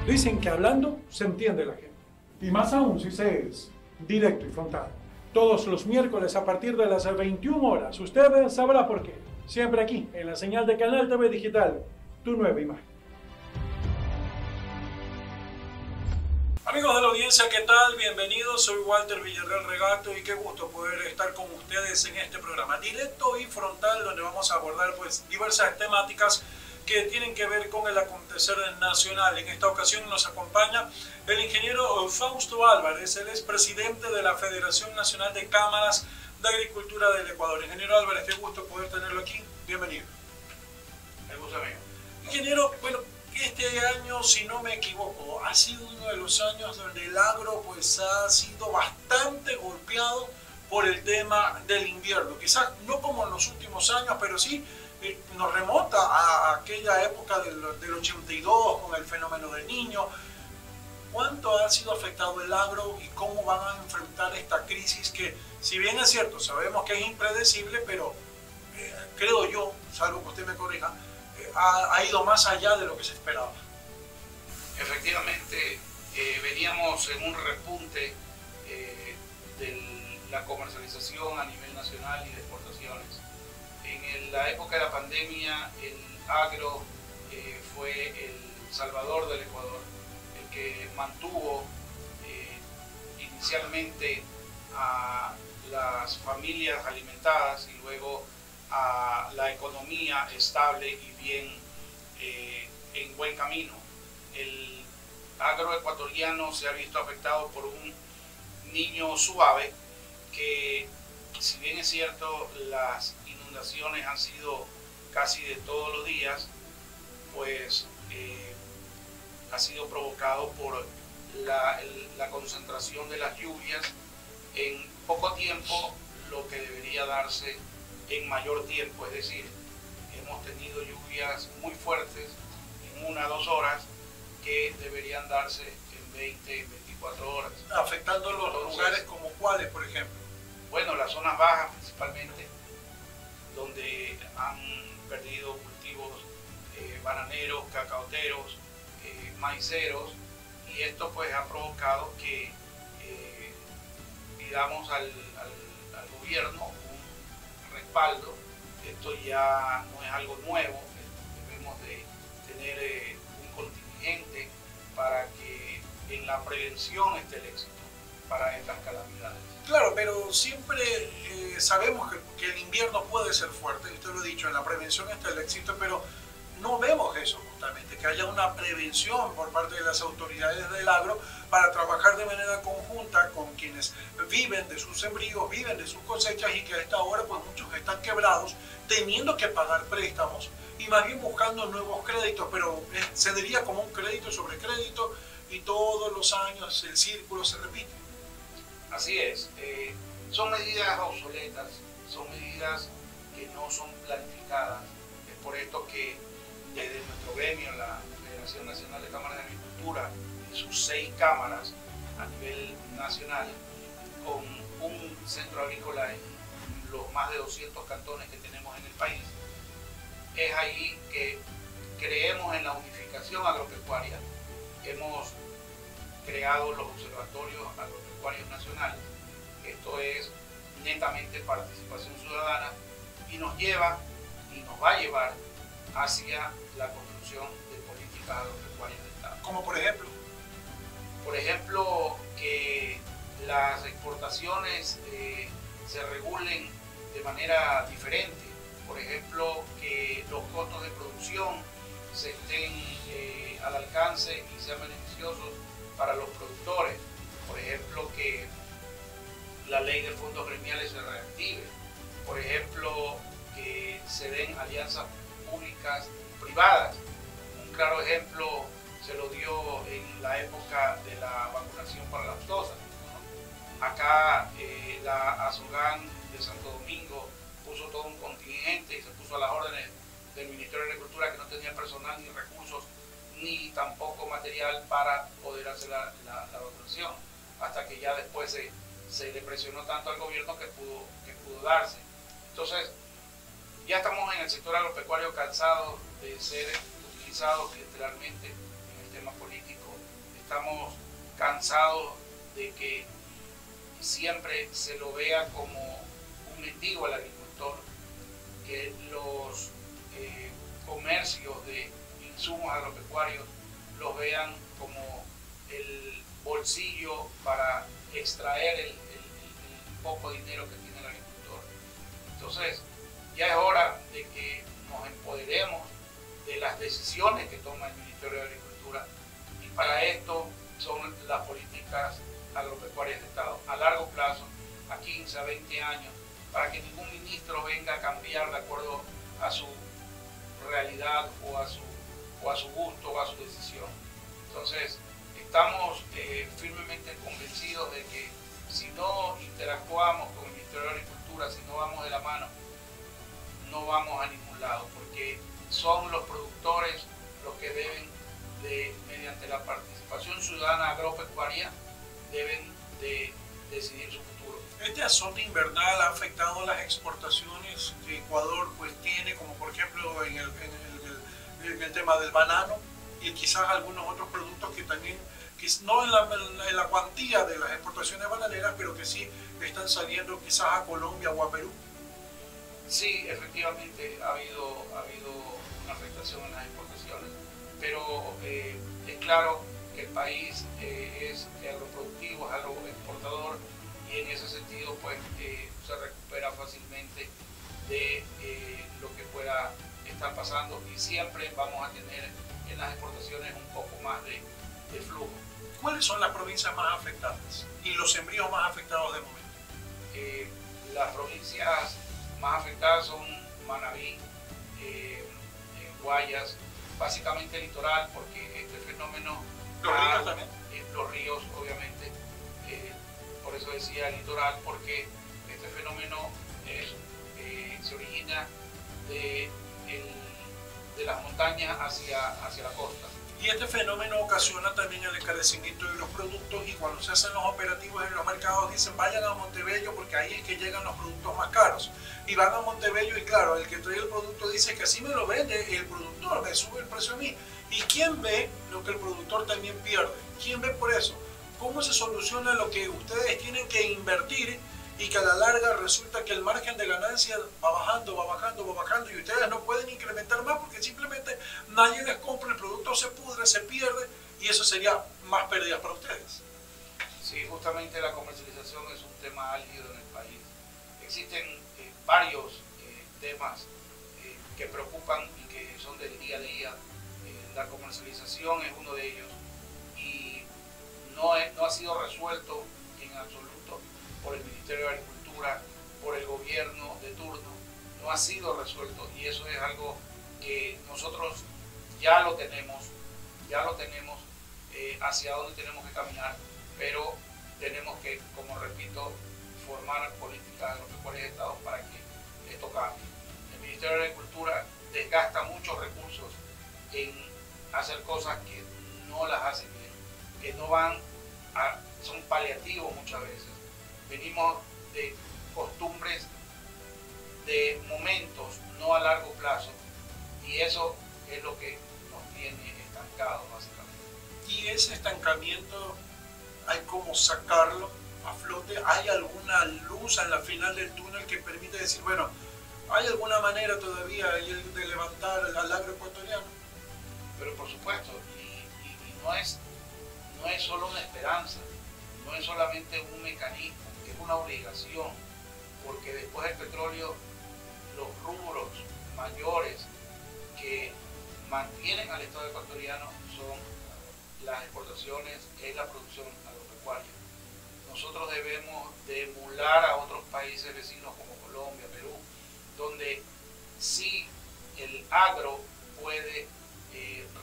Dicen que hablando se entiende la gente. Y más aún si se es directo y frontal. Todos los miércoles a partir de las 21 horas. Usted sabrá por qué. Siempre aquí, en la señal de Canal TV Digital, tu nueva imagen. Amigos de la audiencia, ¿qué tal? Bienvenidos, soy Walter Villarreal Regato y qué gusto poder estar con ustedes en este programa directo y frontal donde vamos a abordar diversas temáticas que tienen que ver con el acontecer nacional. En esta ocasión nos acompaña el ingeniero Fausto Álvarez, él es presidente de la Federación Nacional de Cámaras de Agricultura del Ecuador. Ingeniero Álvarez, qué gusto poder tenerlo aquí, bienvenido. Me gusta, amigo. Ingeniero, bueno, este año, si no me equivoco, ha sido uno de los años donde el agro ha sido bastante golpeado por el tema del invierno. Quizás no como en los últimos años, pero sí nos remonta a aquella época del 82 con el fenómeno del Niño. ¿Cuánto ha sido afectado el agro y cómo van a enfrentar esta crisis que, si bien es cierto, sabemos que es impredecible, pero creo yo, salvo que usted me corrija, ha ido más allá de lo que se esperaba? Efectivamente, veníamos en un repunte de la comercialización a nivel nacional y de exportaciones. En la época de la pandemia, el agro fue el salvador del Ecuador, el que mantuvo inicialmente a las familias alimentadas y luego a la economía estable y bien en buen camino. El agroecuatoriano se ha visto afectado por un Niño suave que, si bien es cierto, las inundaciones han sido casi de todos los días, pues ha sido provocado por la concentración de las lluvias en poco tiempo, lo que debería darse en mayor tiempo. Es decir, hemos tenido lluvias muy fuertes en 1 a 2 horas que deberían darse en 20-24 horas. Afectando los lugares como cuáles, por ejemplo. Bueno, las zonas bajas principalmente, donde han perdido cultivos bananeros, cacaoteros, maiceros, y esto pues ha provocado que pidamos al gobierno un respaldo. Esto ya no es algo nuevo, debemos de tener un contingente para que en la prevención esté el éxito para estas calamidades. Claro, pero siempre sabemos que el invierno puede ser fuerte, usted lo ha dicho, en la prevención está el éxito, pero no vemos eso justamente, que haya una prevención por parte de las autoridades del agro para trabajar de manera conjunta con quienes viven de sus sembríos, viven de sus cosechas y que a esta hora pues muchos están quebrados, teniendo que pagar préstamos y más bien buscando nuevos créditos, pero se diría como un crédito sobre crédito y todos los años el círculo se repite. Así es, son medidas obsoletas, son medidas que no son planificadas. Es por esto que desde nuestro gremio, la Federación Nacional de Cámaras de Agricultura, en sus 6 cámaras a nivel nacional, con un centro agrícola en los más de 200 cantones que tenemos en el país, es ahí que creemos en la unificación agropecuaria. Hemos creado los observatorios agropecuarios nacionales. Esto es netamente participación ciudadana y nos lleva y nos va a llevar hacia la construcción de políticas agropecuarias de Estado. Como por ejemplo. Por ejemplo, que las exportaciones se regulen de manera diferente. Por ejemplo, que los costos de producción se estén al alcance y sean beneficiosos para los productores. Por ejemplo, que la ley de fondos gremiales se reactive. Por ejemplo, que se den alianzas públicas privadas. Un claro ejemplo se lo dio en la época de la vacunación para la aftosa. Acá la ASOGAN de Santo Domingo puso todo un contingente y se puso a las órdenes del Ministerio de Agricultura, que no tenía personal ni recursos ni tampoco material para poder hacer la vacunación, hasta que ya después se le presionó tanto al gobierno que pudo darse. Entonces, ya estamos en el sector agropecuario cansados de ser utilizados clientelarmente en el tema político. Estamos cansados de que siempre se lo vea como un mendigo al agricultor, que los comercios de insumos agropecuarios los vean como el bolsillo para extraer el poco dinero que tiene el agricultor. Entonces, ya es hora de que nos empoderemos de las decisiones que toma el Ministerio de Agricultura, y para esto son las políticas agropecuarias de Estado a largo plazo, a 15, a 20 años, para que ningún ministro venga a cambiar de acuerdo a su realidad o a su gusto o a su decisión. Entonces, estamos firmemente convencidos de que si no interactuamos con el Ministerio de Agricultura, si no vamos de la mano, no vamos a ningún lado, porque son los productores los que deben mediante la participación ciudadana agropecuaria, deben de decidir su futuro. Este azote invernal ha afectado las exportaciones que Ecuador pues tiene, como por ejemplo en el tema del banano y quizás algunos otros productos que también, no en la cuantía de las exportaciones bananeras, pero que sí están saliendo quizás a Colombia o a Perú. Sí, efectivamente ha habido una afectación en las exportaciones, pero es claro que el país es agroproductivo, es agroexportador, y en ese sentido pues se recupera fácilmente de lo que pueda estar pasando, y siempre vamos a tener en las exportaciones un poco más de flujo. ¿Cuáles son las provincias más afectadas y los sembríos más afectados de momento? Las provincias más afectadas son Manabí, Guayas, básicamente el litoral, porque este fenómeno... ¿Los ríos también? Los ríos, obviamente, por eso decía el litoral, porque este fenómeno se origina de las montañas hacia la costa. Y este fenómeno ocasiona también el encarecimiento de los productos, y cuando se hacen los operativos en los mercados dicen vayan a Montebello porque ahí es que llegan los productos más caros. Y van a Montebello y claro, el que trae el producto dice que así me lo vende el productor, me sube el precio a mí. ¿Y quién ve lo que el productor también pierde? ¿Quién ve por eso? ¿Cómo se soluciona lo que ustedes tienen que invertir y que a la larga resulta que el margen de ganancia va bajando, y ustedes no pueden incrementar más porque simplemente nadie les compra, el producto se pudre, se pierde, y eso sería más pérdidas para ustedes? Sí, justamente la comercialización es un tema álgido en el país. Existen varios temas que preocupan y que son del día a día. La comercialización es uno de ellos, y no ha sido resuelto en absoluto por el Ministerio de Agricultura, por el gobierno de turno, no ha sido resuelto, y eso es algo que nosotros ya lo tenemos hacia dónde tenemos que caminar, pero tenemos que, como repito, formar políticas agropecuarias de Estado para que esto cambie. El Ministerio de Agricultura desgasta muchos recursos en hacer cosas que no las hacen bien, que no son paliativos muchas veces. Venimos de costumbres de momentos, no a largo plazo, y eso es lo que nos tiene estancados básicamente. Y ese estancamiento hay como sacarlo a flote. ¿Hay alguna luz en la final del túnel que permite decir, bueno, hay alguna manera todavía de levantar al agro ecuatoriano? Pero por supuesto, y no es solo una esperanza, no es solamente un mecanismo, es una obligación, porque después del petróleo los rubros mayores que mantienen al Estado ecuatoriano son las exportaciones, es la producción agropecuaria. Nosotros debemos de emular a otros países vecinos como Colombia, Perú, donde sí el agro puede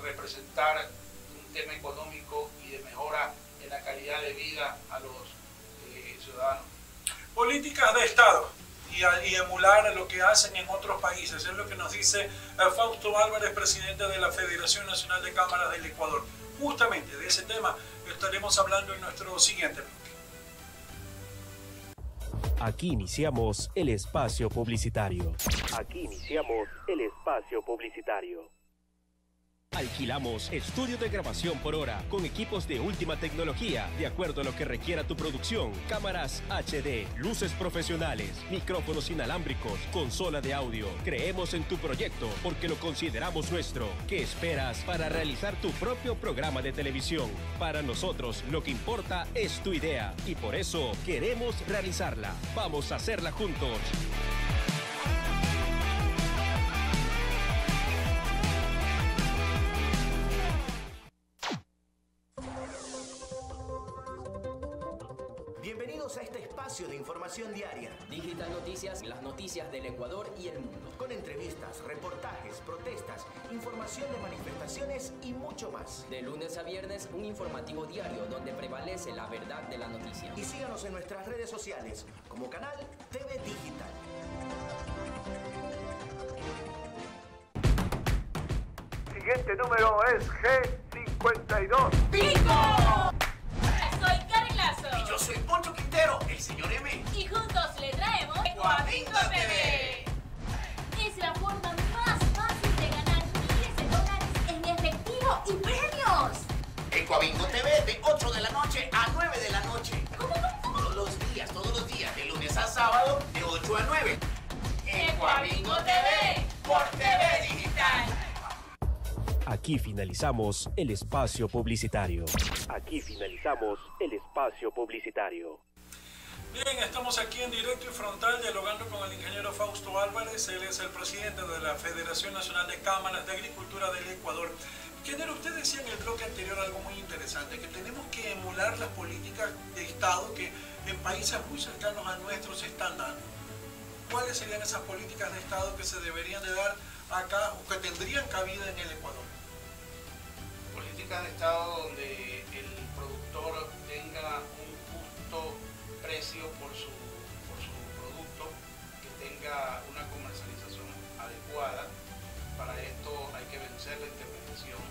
representar un tema económico y de mejora en la calidad de vida a los ciudadanos. Políticas de Estado y emular lo que hacen en otros países, es lo que nos dice Fausto Álvarez, presidente de la Federación Nacional de Cámaras del Ecuador. Justamente de ese tema estaremos hablando en nuestro siguiente bloque. Aquí iniciamos el espacio publicitario. Alquilamos estudio de grabación por hora con equipos de última tecnología, de acuerdo a lo que requiera tu producción. Cámaras HD, luces profesionales, micrófonos inalámbricos, consola de audio. Creemos en tu proyecto porque lo consideramos nuestro. ¿Qué esperas para realizar tu propio programa de televisión? Para nosotros lo que importa es tu idea y por eso queremos realizarla. Vamos a hacerla juntos. Bienvenidos a este espacio de información diaria. Digital Noticias, las noticias del Ecuador y el mundo. Con entrevistas, reportajes, protestas, información de manifestaciones y mucho más. De lunes a viernes, un informativo diario donde prevalece la verdad de la noticia. Y síganos en nuestras redes sociales como Canal TV Digital. Siguiente número es G52. ¡Bingo! Soy Karen Lazo. Y yo soy Poncho Quintero, el señor M. Y juntos le traemos Ecuabingo TV. Es la forma más fácil de ganar miles de dólares en efectivo y premios. Ecuabingo TV de 8 de la noche a 9 de la noche. ¿Cómo? Todos los días, de lunes a sábado, de 8 a 9. Ecuabingo TV por TV Digital. Aquí finalizamos el espacio publicitario. Aquí finalizamos el espacio publicitario. Bien, estamos aquí en directo y frontal dialogando con el ingeniero Fausto Álvarez. Él es el presidente de la Federación Nacional de Cámaras de Agricultura del Ecuador. Ingeniero, usted decía en el bloque anterior algo muy interesante, que tenemos que emular las políticas de Estado que en países muy cercanos a nuestros se están dando. ¿Cuáles serían esas políticas de Estado que se deberían de dar acá o que tendrían cabida en el Ecuador? Políticas de Estado donde el productor tenga un justo precio por su producto, que tenga una comercialización adecuada. Para esto hay que vencer la intermediación,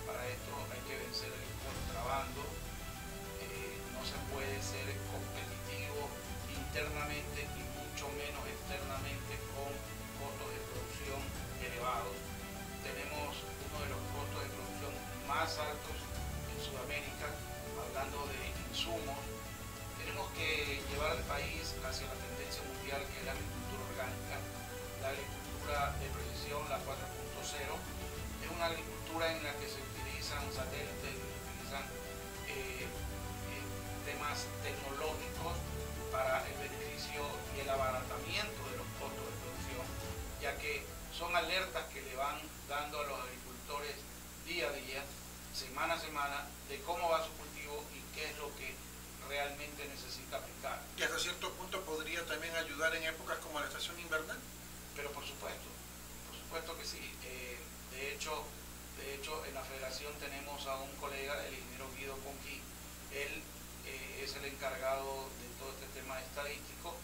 para esto hay que vencer el contrabando. No se puede ser competitivo internamente y mucho menos externamente con costos de producción elevados. Tenemos uno de los costos de producción más altos en Sudamérica, hablando de insumos. Tenemos que llevar al país hacia la tendencia mundial, que es la agricultura orgánica, la agricultura de precisión, la 4.0. Es una agricultura en la que se utilizan satélites, se utilizan temas tecnológicos para el beneficio y el abaratamiento de los costos de producción, ya que son alertas que le van dando a los agricultores día a día, semana a semana, de cómo va su cultivo y qué es lo que realmente necesita aplicar. Y hasta cierto punto podría también ayudar en épocas como la estación invernal. Pero por supuesto que sí. De hecho, en la federación tenemos a un colega, el ingeniero Guido Conqui. Él es el encargado de todo este tema estadístico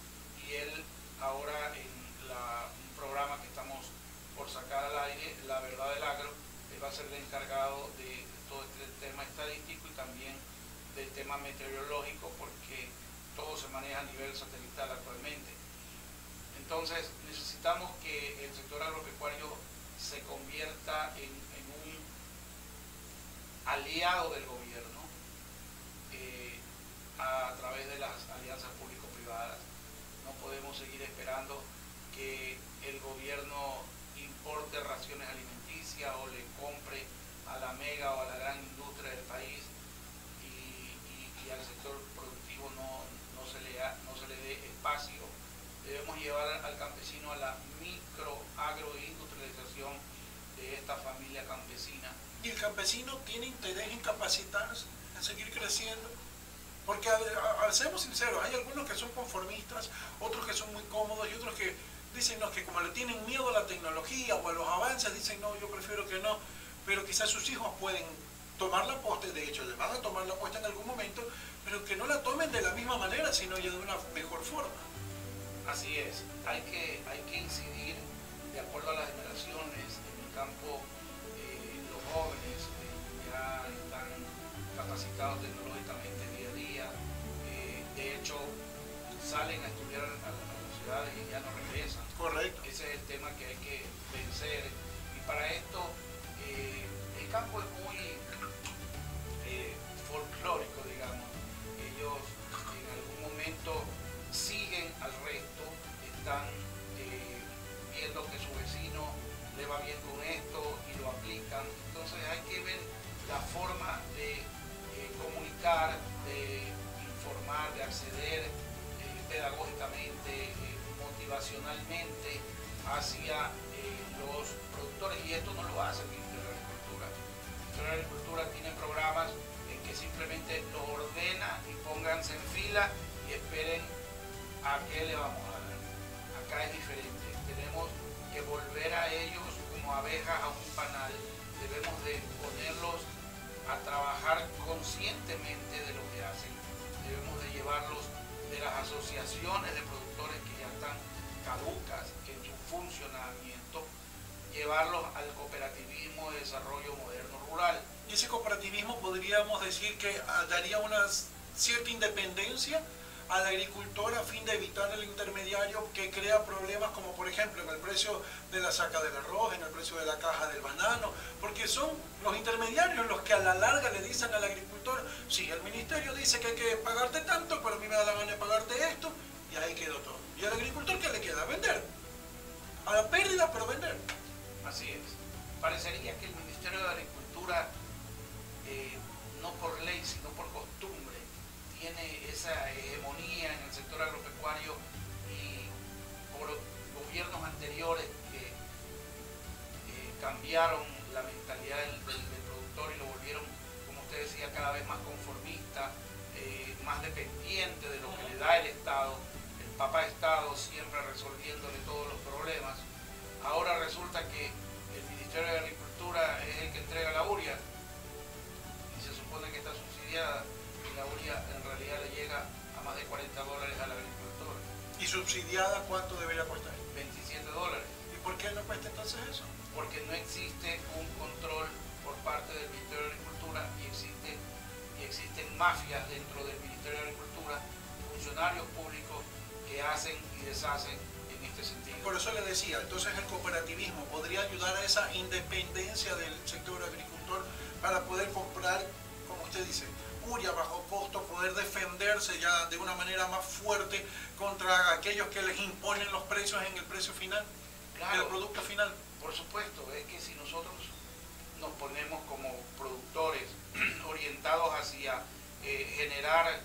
y él ahora en un programa que estamos por sacar al aire, La Verdad del Agro, él va a ser el encargado de todo este tema estadístico y también del tema meteorológico, porque todo se maneja a nivel satelital actualmente. Entonces necesitamos que el sector agropecuario se convierta en un aliado del gobierno a través de las alianzas público-privadas. No podemos seguir esperando que el gobierno importe raciones alimenticias o le compre a la mega o a la gran industria del país y al sector productivo no se le dé espacio. Debemos llevar al campesino a la agroindustrialización de esta familia campesina. ¿Y el campesino tiene interés en capacitarse, en seguir creciendo? Porque, seamos sinceros, hay algunos que son conformistas, otros que son muy cómodos y otros que dicen no, que como le tienen miedo a la tecnología o a los avances, dicen no, yo prefiero que no, pero quizás sus hijos pueden tomar la posta, de hecho le van a tomar la posta en algún momento, pero que no la tomen de la misma manera, sino ya de una mejor forma. Así es, hay que incidir de acuerdo a las generaciones. En el campo los jóvenes ya están capacitados tecnológicamente día a día, de hecho salen a estudiar a las ciudades y ya no regresan. Correcto. Ese es el tema que hay que vencer y para esto es campo es muy folclórico, digamos. Ellos en algún momento siguen al resto, están viendo que su vecino le va bien con esto y lo aplican. Entonces hay que ver la forma de comunicar, de informar, de acceder pedagógicamente, motivacionalmente hacia los productores, y esto no lo hace el Ministerio de Agricultura. El Ministerio de Agricultura tiene programas en que simplemente los ordena y pónganse en fila y esperen a qué le vamos a dar. Acá es diferente, tenemos que volver a ellos como abejas a un panal, debemos de ponerlos a trabajar conscientemente de lo que hacen, debemos de llevarlos de las asociaciones de productores que ya están caducas en su funcionamiento, llevarlos al cooperativismo de desarrollo moderno rural. Y ese cooperativismo podríamos decir que daría una cierta independencia al agricultor a fin de evitar el intermediario que crea problemas como por ejemplo en el precio de la saca del arroz, en el precio de la caja del banano, porque son los intermediarios los que a la larga le dicen al agricultor, sí, el ministerio dice que hay que pagarte tanto, pero a mí me da la gana de pagarte esto, y ahí quedó todo. ¿Y al agricultor qué le queda? Vender. A la pérdida, pero vender. Así es. Parecería que el Ministerio de Agricultura, no por ley, sino por costumbre, tiene esa hegemonía en el sector agropecuario, y por gobiernos anteriores que cambiaron la mentalidad del productor y lo volvieron, como usted decía, cada vez más conformista, más dependiente de lo que le da el Estado, el papá Estado siempre resolviéndole todos los problemas. Ahora resulta que el Ministerio de Agricultura es el que entrega la uria y se supone que está subsidiada, y la uria en realidad le llega a más de $40 al agricultor. ¿Y subsidiada cuánto debería costar? $27. ¿Y por qué no cuesta entonces eso? Porque no existe un control por parte del Ministerio de Agricultura y existen mafias dentro del Ministerio de Agricultura, funcionarios públicos que hacen y deshacen en este sentido. Por eso le decía, entonces el cooperativismo podría ayudar a esa independencia del sector agricultor para poder comprar, como usted dice, uria bajo costo, poder defenderse ya de una manera más fuerte contra aquellos que les imponen los precios en el precio final, Claro, del producto final. Por supuesto, es que si nosotros nos ponemos como productores orientados hacia generar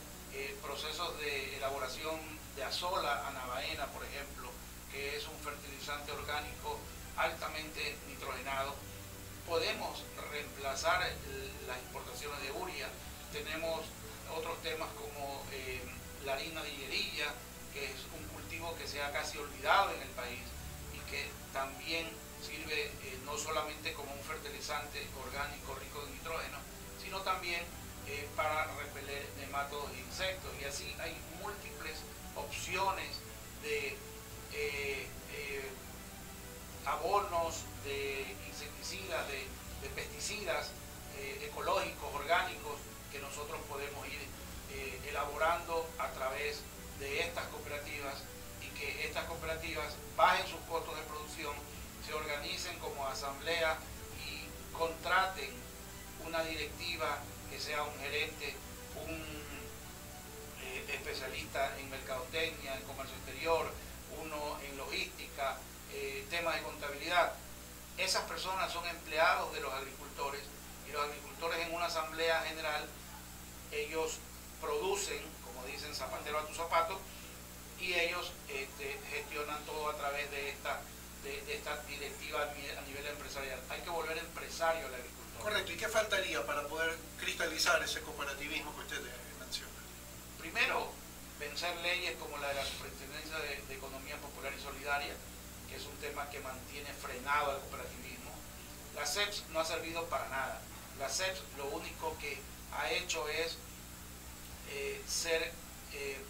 procesos de elaboración de azola anabaena, por ejemplo, que es un fertilizante orgánico altamente nitrogenado, podemos reemplazar las importaciones de urea. Tenemos otros temas como la harina de higuerilla, que es un cultivo que se ha casi olvidado en el país y que también sirve no solamente como un fertilizante orgánico rico en nitrógeno, sino también para repeler nematodos e insectos. Y así hay múltiples opciones de abonos, de insecticidas, de pesticidas ecológicos, orgánicos, que nosotros podemos ir elaborando a través de estas cooperativas, y que estas cooperativas bajen sus costos de producción, se organicen como asamblea y contraten una directiva que sea un gerente, un especialista en mercadotecnia, en comercio exterior, uno en logística, temas de contabilidad. Esas personas son empleados de los agricultores, y los agricultores en una asamblea general, ellos producen, como dicen, zapatero a tu zapato, y ellos gestionan todo a través de esta directiva a nivel empresarial. Hay que volver empresario al agricultor. Correcto. ¿Y qué faltaría para poder cristalizar ese cooperativismo que usted menciona? Primero, vencer leyes como la de la Superintendencia de Economía Popular y Solidaria, que es un tema que mantiene frenado al cooperativismo. La CEPS no ha servido para nada. La CEPS lo único que ha hecho es ser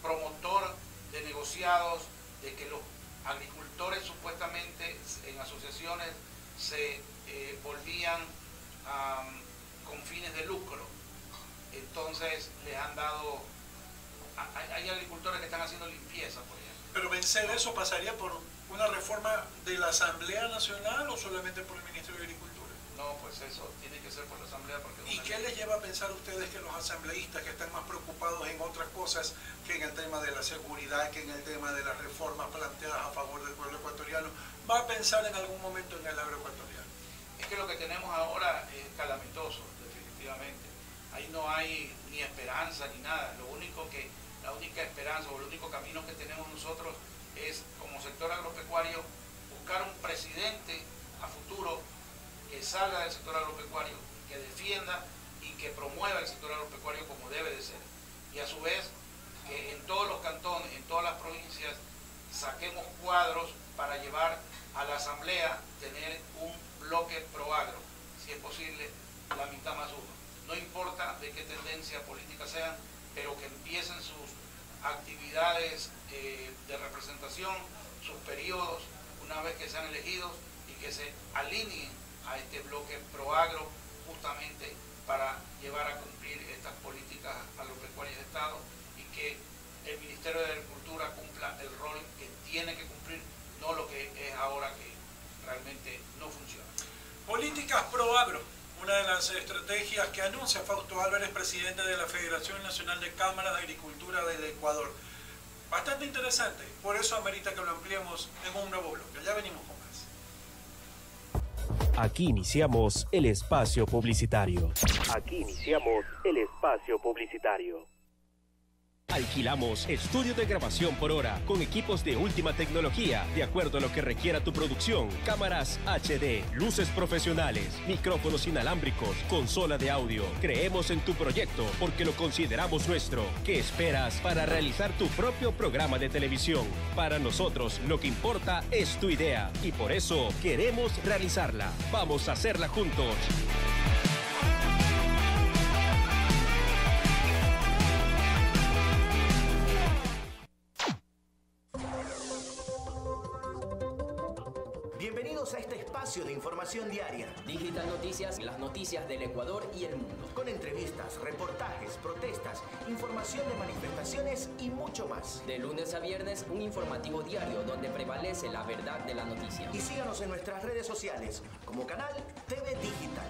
promotor de negociados, de que los agricultores supuestamente en asociaciones se volvían con fines de lucro. Entonces les han dado, hay agricultores que están haciendo limpieza, por ejemplo. Pero vencer eso pasaría por una reforma de la Asamblea Nacional o solamente por el Ministerio de Agricultura. No, pues eso tiene que ser por la Asamblea. Porque ¿Y qué les lleva a pensar a ustedes que los asambleístas que están más preocupados en otras cosas que en el tema de la seguridad, que en el tema de las reformas planteadas a favor del pueblo ecuatoriano, va a pensar en algún momento en el agroecuatoriano? Es que lo que tenemos ahora es calamitoso, definitivamente. Ahí no hay ni esperanza ni nada. La única esperanza o el único camino que tenemos nosotros es, como sector agropecuario, buscar un presidente a futuro que salga del sector agropecuario, que defienda y que promueva el sector agropecuario como debe de ser. Y a su vez, que en todos los cantones, en todas las provincias, saquemos cuadros para llevar a la Asamblea, tener un bloque pro agro, si es posible, la mitad más uno. No importa de qué tendencia política sean, pero que empiecen sus actividades de representación, sus periodos, una vez que sean elegidos, y que se alineen a este bloque pro agro, justamente para llevar a cumplir estas políticas agropecuarias de Estado, y que el Ministerio de Agricultura cumpla el rol que tiene que cumplir, no lo que es ahora, que realmente no funciona. Políticas pro agro, una de las estrategias que anuncia Fausto Álvarez, presidente de la Federación Nacional de Cámaras de Agricultura del Ecuador. Bastante interesante, por eso amerita que lo ampliemos en un nuevo bloque. Ya venimos con más. Aquí iniciamos el espacio publicitario. Alquilamos estudios de grabación por hora con equipos de última tecnología, de acuerdo a lo que requiera tu producción. Cámaras HD, luces profesionales, micrófonos inalámbricos, consola de audio. Creemos en tu proyecto porque lo consideramos nuestro. ¿Qué esperas para realizar tu propio programa de televisión? Para nosotros lo que importa es tu idea y por eso queremos realizarla. Vamos a hacerla juntos. Bienvenidos a este espacio de información diaria, Digital Noticias, las noticias del Ecuador y el mundo. con entrevistas, reportajes, protestas, información de manifestaciones y mucho más. De lunes a viernes, un informativo diario donde prevalece la verdad de la noticia. Y síganos en nuestras redes sociales como Canal TV Digital.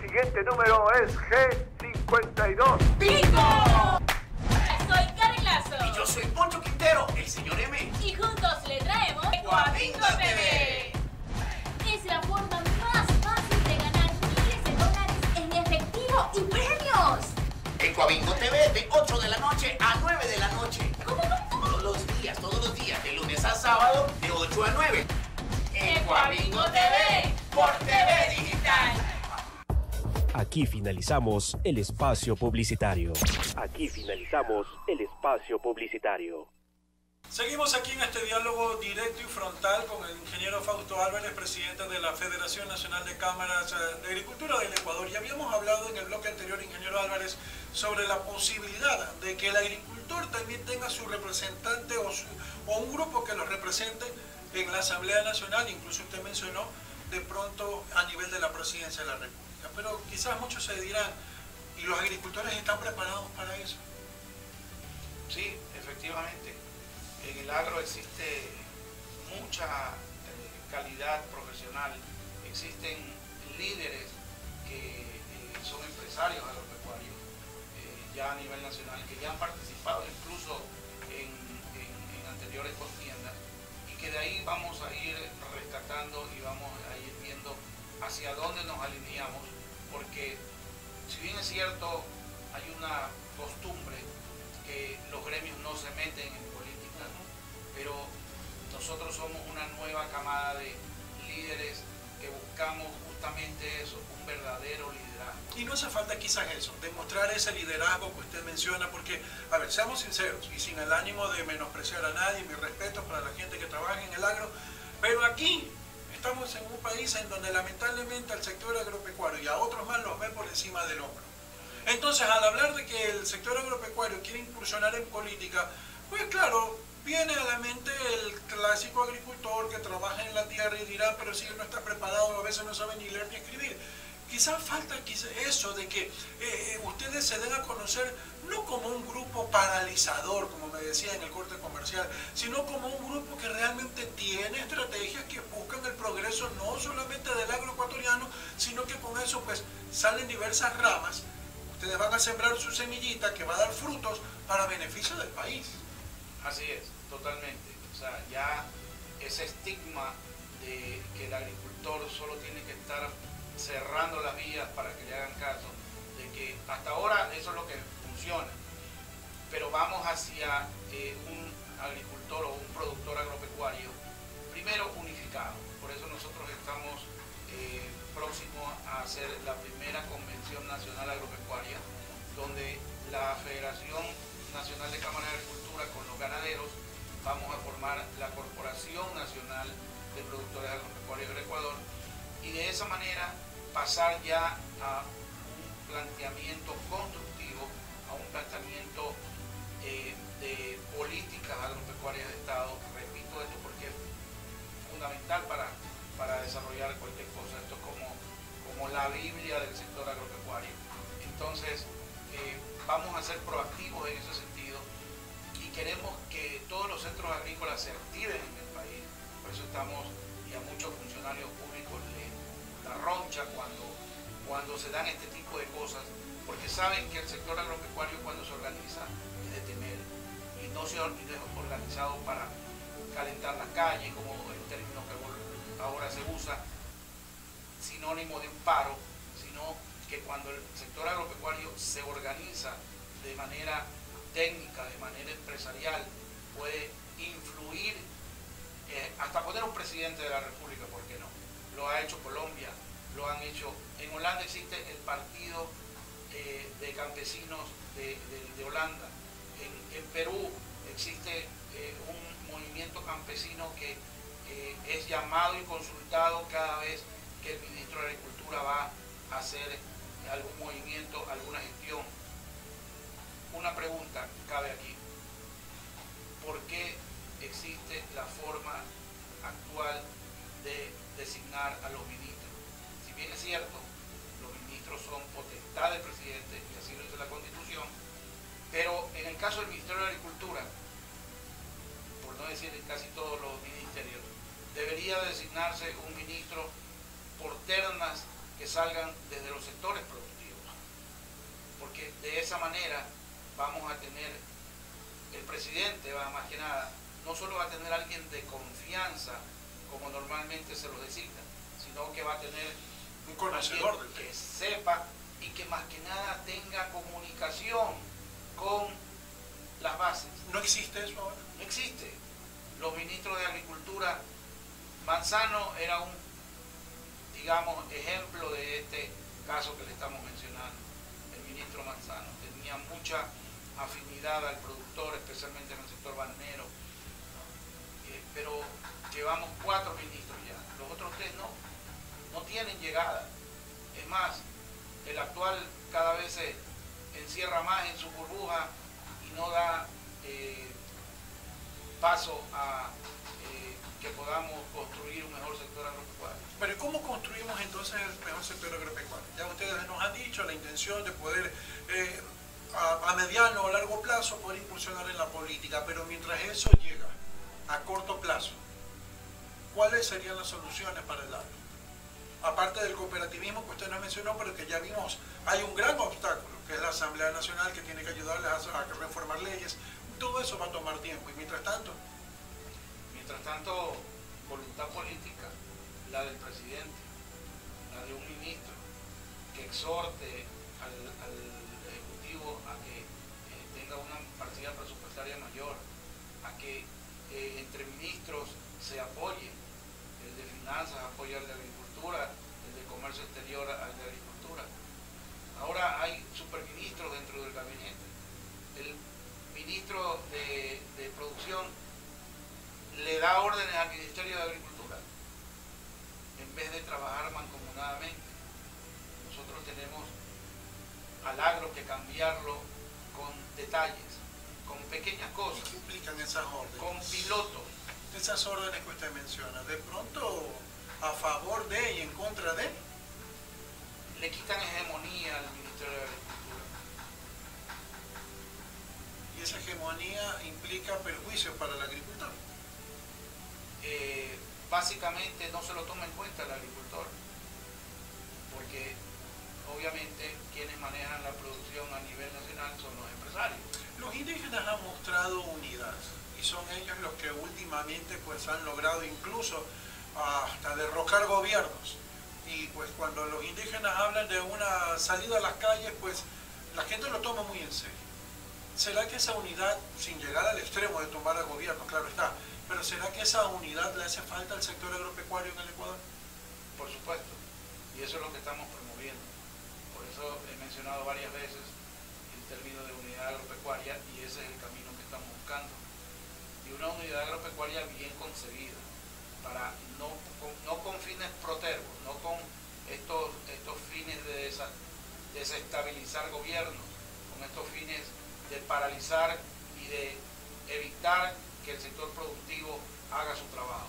Siguiente número es G52. ¡Bingo! Soy Karen Lazo. Y yo soy Poncho Quintero, el señor M. Y juntos le traemos Ecuabingo TV. Es la forma más fácil de ganar miles de dólares en efectivo y premios. Ecuabingo TV de 8 de la noche a 9 de la noche. ¿Cómo? Todos los días, de lunes a sábado, de 8 a 9. Ecuabingo TV por TV Digital. Aquí finalizamos el espacio publicitario. Seguimos aquí en este diálogo directo y frontal con el ingeniero Fausto Álvarez, presidente de la Federación Nacional de Cámaras de Agricultura del Ecuador. Y habíamos hablado en el bloque anterior, ingeniero Álvarez, sobre la posibilidad de que el agricultor también tenga su representante o un grupo que lo represente en la Asamblea Nacional. Incluso usted mencionó de pronto a nivel de la Presidencia de la República. Pero quizás muchos se dirán, ¿y los agricultores están preparados para eso? Sí, efectivamente. En el agro existe mucha calidad profesional, existen líderes que son empresarios agropecuarios ya a nivel nacional, que ya han participado incluso en anteriores contiendas, y que de ahí vamos a ir rescatando y vamos a ir viendo hacia dónde nos alineamos, porque si bien es cierto, hay una costumbre que los gremios no se meten en política, pero nosotros somos una nueva camada de líderes que buscamos justamente eso, un verdadero liderazgo. Y no hace falta quizás eso, demostrar ese liderazgo que usted menciona, porque, a ver, seamos sinceros y sin el ánimo de menospreciar a nadie, mi respeto para la gente que trabaja en el agro, pero aquí estamos en un país en donde lamentablemente al sector agropecuario y a otros más los ven por encima del hombro. Entonces, al hablar de que el sector agropecuario quiere incursionar en política, pues claro, viene a la mente el clásico agricultor que trabaja en la tierra y dirá, pero si él no está preparado, a veces no sabe ni leer ni escribir. quizás falta eso de que ustedes se den a conocer no como un grupo paralizador, como me decía en el corte comercial, sino como un grupo que realmente tiene estrategias que buscan el progreso no solamente del agroecuatoriano, sino que con eso pues salen diversas ramas. Ustedes van a sembrar su semillita que va a dar frutos para beneficio del país. Así es, totalmente. O sea, ya ese estigma de que el agricultor solo tiene que estar cerrando las vías para que le hagan caso, de que hasta ahora eso es lo que funciona, pero vamos hacia un agricultor o un productor agropecuario, primero unificado. Por eso nosotros estamos próximos a hacer la primera Convención Nacional Agropecuaria, donde la Federación Nacional de Cámaras de Agricultura con los ganaderos vamos a formar la Corporación Nacional de Productores Agropecuarios del Ecuador, y de esa manera pasar ya a un planteamiento constructivo, a un planteamiento de políticas agropecuarias de Estado. Repito esto porque es fundamental para desarrollar cualquier cosa. Esto es como la Biblia del sector agropecuario. Entonces, vamos a ser proactivos en ese sentido y queremos que todos los centros agrícolas se activen en el país. Por eso estamos, y a muchos funcionarios públicos les da roncha cuando se dan este tipo de cosas, porque saben que el sector agropecuario cuando se organiza es de temer, y no se ha organizado para calentar las calles, como el término que ahora se usa, sinónimo de un paro, sino que cuando el sector agropecuario se organiza de manera técnica, de manera empresarial, puede influir, hasta poner un presidente de la República, ¿por qué no? Lo ha hecho Colombia, lo han hecho. En Holanda existe el partido de campesinos de Holanda. En Perú existe un movimiento campesino que es llamado y consultado cada vez que el ministro de Agricultura va a hacer algún movimiento, alguna gestión. Una pregunta cabe aquí: ¿por qué existe la forma actual de designar a los ministros? Si bien es cierto, los ministros son potestad del presidente, y así lo dice la Constitución, pero en el caso del Ministerio de Agricultura, por no decir en casi todos los ministerios, debería designarse un ministro por ternas que salgan desde los sectores productivos, porque de esa manera vamos a tener, el presidente va más que nada, no solo va a tener alguien de confianza como normalmente se lo designa, sino que va a tener un conocedor del que sepa y que más que nada tenga comunicación con las bases. ¿No existe eso ahora? No existe. Los ministros de Agricultura, Manzano era un, digamos, ejemplo de este caso que le estamos mencionando. El ministro Manzano tenía mucha afinidad al productor, especialmente en el sector bananero, pero llevamos 4 ministros ya, los otros 3 no tienen llegada. Es más, el actual cada vez se encierra más en su burbuja y no da paso a que podamos construir un mejor sector agropecuario. Pero ¿cómo construimos entonces el mejor sector agropecuario? Ya ustedes nos han dicho la intención de poder a mediano o largo plazo poder impulsionar en la política, pero mientras eso llega a corto plazo, ¿cuáles serían las soluciones para el agro? Aparte del cooperativismo que usted nos mencionó, pero que ya vimos, hay un gran obstáculo, que es la Asamblea Nacional, que tiene que ayudarles a reformar leyes. Todo eso va a tomar tiempo, y mientras tanto, voluntad política, la del presidente, la de un ministro, que exhorte al Ejecutivo a que tenga una partida presupuestaria mayor, a que entre ministros se apoye, el de finanzas apoya al de agricultura, el de comercio exterior al de agricultura. Ahora hay superministros dentro del gabinete. El ministro de producción le da órdenes al Ministerio de Agricultura en vez de trabajar mancomunadamente. Nosotros tenemos al agro que cambiarlo con detalles, con pequeñas cosas. ¿qué implican esas órdenes? Con pilotos. Esas órdenes que usted menciona, ¿de pronto a favor de y en contra de? le quitan hegemonía al Ministerio de Agricultura. ¿Y esa hegemonía implica perjuicios para el agricultor? Básicamente no se lo toma en cuenta el agricultor, porque obviamente quienes manejan la producción a nivel nacional son los empresarios. Los indígenas han mostrado unidad y son ellos los que últimamente pues han logrado incluso hasta derrocar gobiernos. Y pues cuando los indígenas hablan de una salida a las calles, pues la gente lo toma muy en serio. ¿Será que esa unidad, sin llegar al extremo de tomar al gobierno, claro está, pero será que esa unidad le hace falta al sector agropecuario en el Ecuador? Por supuesto, y eso es lo que estamos promoviendo. Por eso he mencionado varias veces el término de unidad agropecuaria, y ese es el camino que estamos buscando. Y una unidad agropecuaria bien concebida, para no con fines protervos, no con estos fines de desestabilizar gobiernos, con estos fines de paralizar y de evitar que el sector productivo haga su trabajo,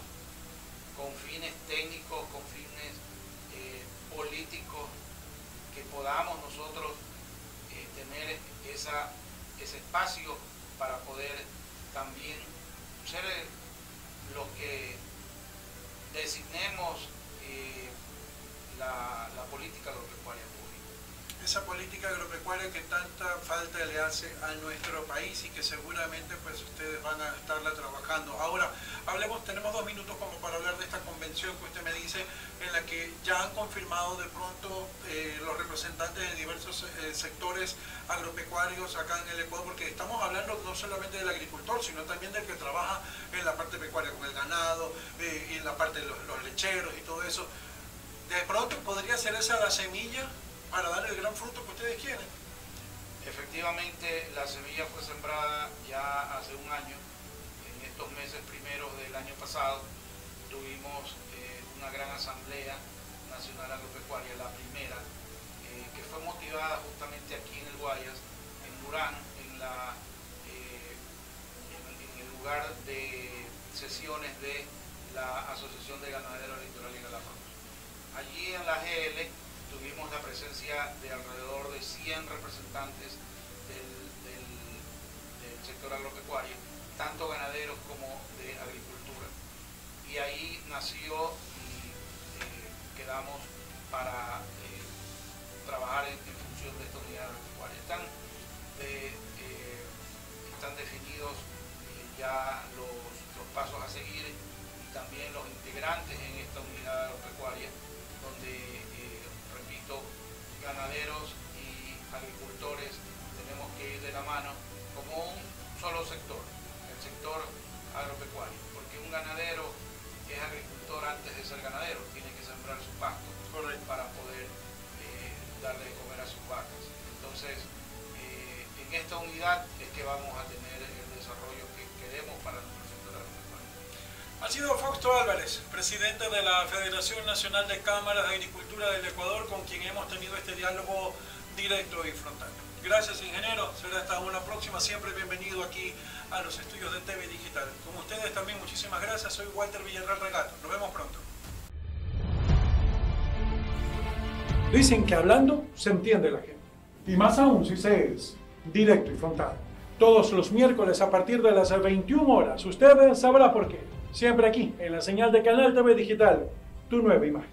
con fines técnicos, con fines políticos, que podamos nosotros tener ese espacio para poder también ser los que designemos la política agropecuaria pública. Esa política agropecuaria que tanta falta le hace a nuestro país y que seguramente pues ustedes van a estarla trabajando. Ahora, tenemos 2 minutos como para hablar de esta convención que usted me dice, en la que ya han confirmado de pronto los representantes de diversos sectores agropecuarios acá en el Ecuador, porque estamos hablando no solamente del agricultor, sino también del que trabaja en la parte pecuaria con el ganado, y en la parte de los lecheros y todo eso. De pronto podría ser esa la semilla para dar el gran fruto que ustedes quieren. Efectivamente, la semilla fue sembrada ya hace un año. En estos meses primeros del año pasado tuvimos una gran asamblea nacional agropecuaria, la primera, que fue motivada justamente aquí en el Guayas, en Durán, en el lugar de sesiones de la Asociación de Ganaderos Litoral y Galápagos. Allí en la GL tuvimos la presencia de alrededor de 100 representantes del sector agropecuario, tanto ganaderos como de agricultura. Y ahí nació y quedamos para trabajar en función de esta unidad agropecuaria. Están definidos ya los pasos a seguir y también los integrantes en esta unidad agropecuaria, donde ganaderos y agricultores tenemos que ir de la mano como un solo sector, el sector agropecuario, porque un ganadero es agricultor antes de ser ganadero, tiene que sembrar su pasto para poder darle de comer a sus vacas. Entonces, en esta unidad es que vamos a tener el desarrollo que queremos para nuestro sector agropecuario. Ha sido Fausto Álvarez, presidente de la Federación Nacional de Cámaras de Agricultura del Ecuador, con quien hemos tenido este diálogo directo y frontal. Gracias, ingeniero. Será hasta una próxima. Siempre bienvenido aquí a los estudios de TV Digital. Con ustedes también, muchísimas gracias. Soy Walter Villarreal Regato. Nos vemos pronto. Dicen que hablando se entiende la gente. Y más aún si se es directo y frontal. Todos los miércoles a partir de las 21 horas. Usted sabrá por qué. Siempre aquí, en la señal de Canal TV Digital, tu nueva imagen.